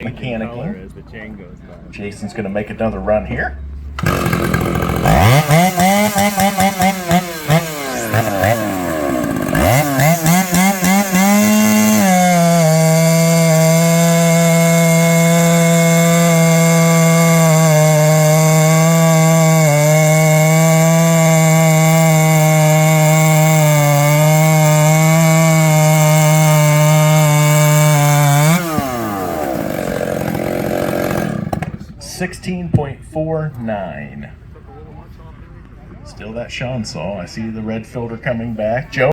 Mechanicking. As the chain goes by. Jason's going to make another run here. 16.49. Still that Sean saw. I see the red filter coming back. Joe.